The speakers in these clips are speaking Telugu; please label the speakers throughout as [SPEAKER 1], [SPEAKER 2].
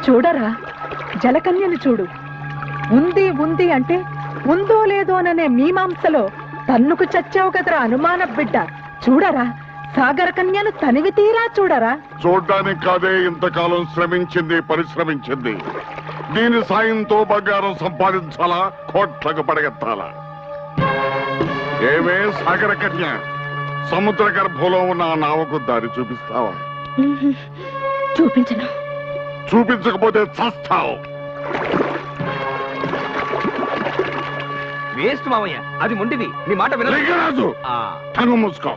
[SPEAKER 1] చూడరా, జలకన్యని చూడు. ఉంది ఉంది అంటే ఉందో లేదోననే మీమాంసలో తన్నుకు చచ్చావు కదరా అనుమాన బిడ్డ. చూడరా, సాగర కన్యను తనివి తీరా చూడరా.
[SPEAKER 2] చూడ్డానికి కాదే ఇంతకాలం శ్రమించింది, పరిశ్రమించింది. దీని సాయంతో బంగారం సంపాదించాలా, కోట్లకు పడగెత్తాలా? ఏమే సాగర కన్య, సముద్ర గర్భంలో ఉన్న ఆ నావకు దారి చూపిస్తావా?
[SPEAKER 1] చూపించను.
[SPEAKER 2] చూపించకపోతే చస్తావు.
[SPEAKER 3] వేస్ట్ మామయ్య, అది మొండిది. నీ మాట
[SPEAKER 2] వినరాజు, కన్ను మూసుకో.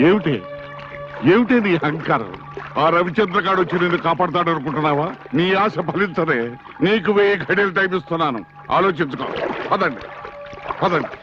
[SPEAKER 2] ఏమిటి ఏమిటి నీ అహంకారం? ఆ రవిచంద్రగాడు వచ్చి నిన్ను కాపాడతాడు అనుకుంటున్నావా? నీ ఆశ ఫలించదే. నీకు 1000 ఘడియలు టైం ఇస్తున్నాను, ఆలోచించుకో. పదండి పదండి.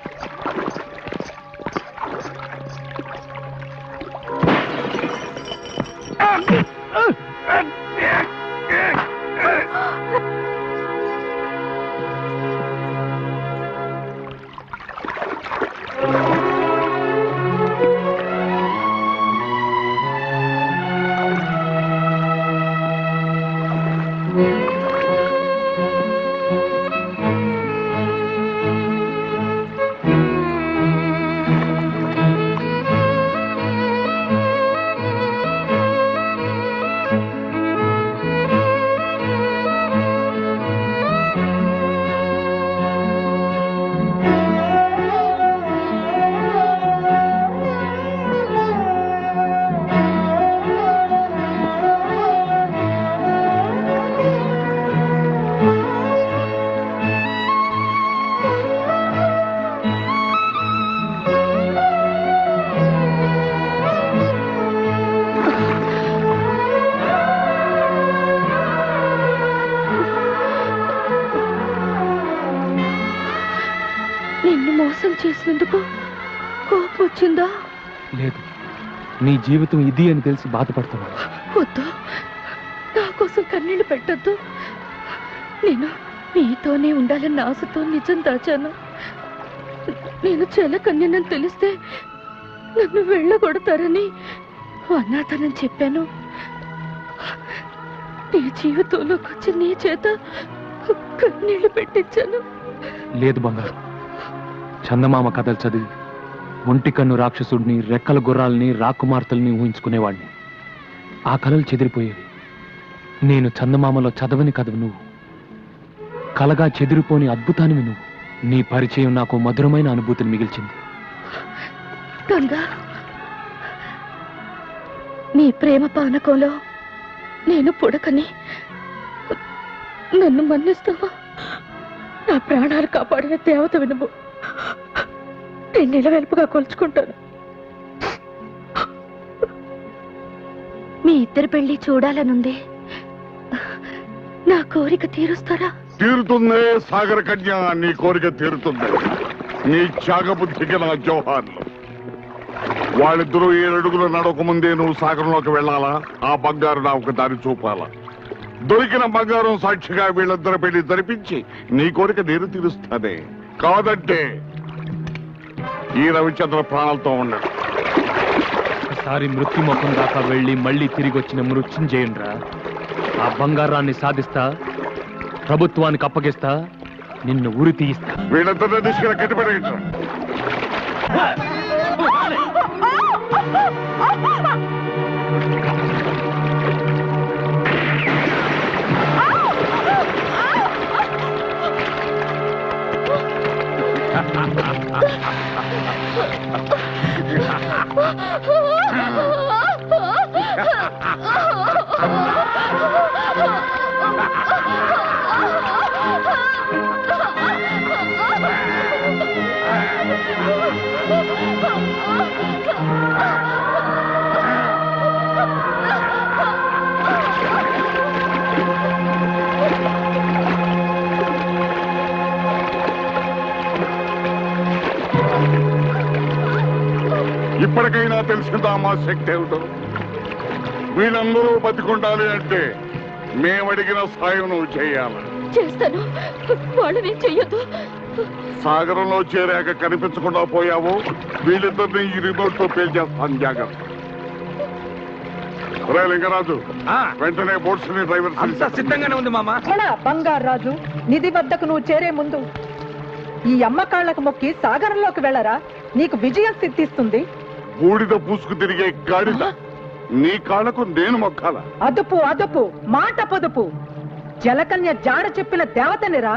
[SPEAKER 1] చేసినందుకు కోపం వచ్చిందా?
[SPEAKER 4] లేదు, నీ జీవితం ఇది అని తెలిసి బాధపడుతున్నా.
[SPEAKER 1] వద్దు, నా కోసం కన్నీళ్లు పెట్టద్దు. నేను నీతోనే ఉండాలన్న ఆశతో నిజం దాచాను. నేను జలకన్యనని తెలిస్తే నన్ను వెళ్ళగొడతారని అనాథనని చెప్పాను. నీ జీవితంలోకి వచ్చి నీ చేత కన్నీళ్లు పెట్టించాను.
[SPEAKER 4] లేదు బంగారు, చందమామ కథలు చదివి ఒంటి కన్ను రాక్షసుడిని, రెక్కల గుర్రాలని, రాకుమార్తెల్ని ఊహించుకునేవాడిని. ఆ కళలు చెదిరిపోయేవి. నేను చందమామలో చదవని కథవు నువ్వు, కలగా చెదిరిపోని అద్భుతానివి నువ్వు. నీ పరిచయం నాకు మధురమైన అనుభూతిని మిగిల్చింది.
[SPEAKER 1] గంగా, నీ ప్రేమ పానకంలో నేను పుడకని నన్ను మన్నిస్తావా? నా ప్రాణాలు కాపాడిన దేవత వినుము. నేను నిలవెల్పుగా కొలుచుకుంటాను. మీ ఇద్దరి పెళ్లి చూడాలనుంది. నా కోరిక తీరుస్తారా?
[SPEAKER 2] తీరుతుందే సాగర కన్య, నీ కోరిక తీరుతుంది. నీ త్యాగబుద్ధికి నా జోహార్లు. వాళ్ళిద్దరూ 7 అడుగులు నడవకముందే నువ్వు సాగరంలోకి వెళ్ళాలా, ఆ బంగారు నాకు దారి చూపాలా. దొరికిన బంగారం సాక్షిగా వీళ్ళిద్దరు పెళ్లి జరిపించి నీ కోరిక నీరు తీరుస్తానే. కాదంటే ఈ రవిచంద్ర ప్రాణాలతో ఉండడు.
[SPEAKER 4] ఒకసారి మృత్యుముఖం దాకా వెళ్ళి మళ్ళీ తిరిగి వచ్చిన మృత్యుంజయుండ్రా. ఆ బంగారాన్ని సాధిస్తా, ప్రభుత్వానికి అప్పగిస్తా, నిన్ను ఉరి తీయిస్తా.
[SPEAKER 2] వీళ్ళిద్దరిని తీసుకుని కట్టిపెట్టండి. ఇప్పటికైనా తెలిసిందా మా శక్తి ఏమిటో? వీళ్ళందరూ బతికుండాలి అంటే మేమడిగిన సాయం నువ్వు చేయాలి.
[SPEAKER 1] చేస్తాను. వాళ్ళని చెయ్యొద్దు.
[SPEAKER 2] సాగరంలో చేరాక కనిపించకుండా పోయావు, వీళ్ళిద్దరిని ఈ రిమోట్ తో పేల్చేస్తాను. జాగ్రత్త. రే లింగరాజు
[SPEAKER 3] ఆ,
[SPEAKER 2] వెంటనే బోట్స్ ని డ్రైవర్
[SPEAKER 3] అంతా సిద్ధంగానే ఉంది మామ
[SPEAKER 1] ఎలా బంగారాజు నిధి వద్దకు నువ్వు చేరే ముందు ఈ అమ్మకాళ్లకు మొక్కి సాగరంలోకి వెళ్ళరా నీకు విజయం సిద్ధిస్తుంది.
[SPEAKER 2] బూడిద పూసుకు తిరిగే గాడిద నీ కాళ్ళకు నేను మొక్కాల.
[SPEAKER 1] అదుపు అదుపు మాట పొదుపు. జలకన్య జాడ చెప్పిన దేవతనిరా.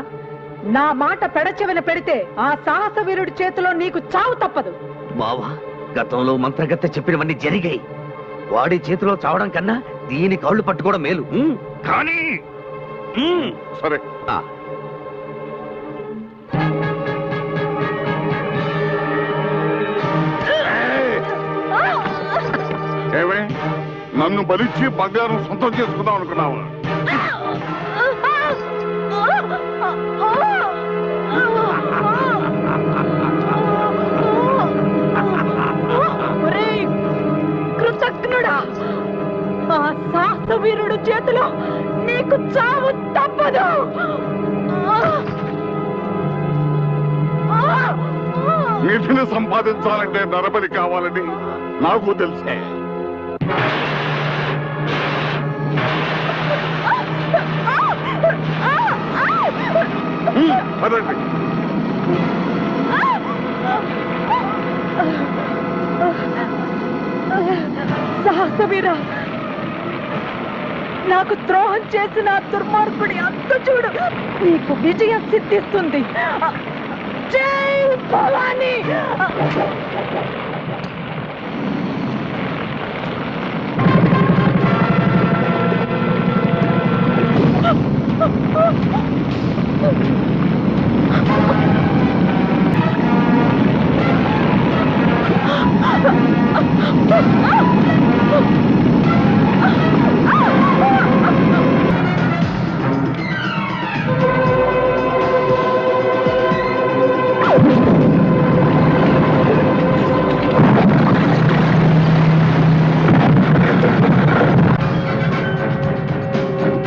[SPEAKER 1] నా మాట పెడచెవిన పెడితే ఆ సాహస వీరుడి చేతిలో నీకు చావు తప్పదు.
[SPEAKER 5] బావా గతంలో మంత్రగత్తె చెప్పినవన్నీ జరిగాయి. వాడి చేతిలో చావడం కన్నా దీని కాళ్ళు పట్టుకోవడం మేలు.
[SPEAKER 3] కానీ
[SPEAKER 2] సరే
[SPEAKER 5] ఆ,
[SPEAKER 2] ఏమే నన్ను బలిచ్చి బంగారం సొంతం చేసుకుందాం అనుకున్నావా?
[SPEAKER 1] ఒరేయ్, కృతజ్ఞుడా, ఆ సాహస వీరుడు చేతిలో నీకు చావు తప్పదు.
[SPEAKER 2] నిధిని సంపాదించాలంటే నరబలి కావాలని నాకు తెలిసే. పదండి.
[SPEAKER 1] సాహసవీరా, నాకు ద్రోహం చేసిన ఆ దుర్మార్గుడి అంత చూడు. నీకు విజయం సిద్ధిస్తుంది. జై భవానీ.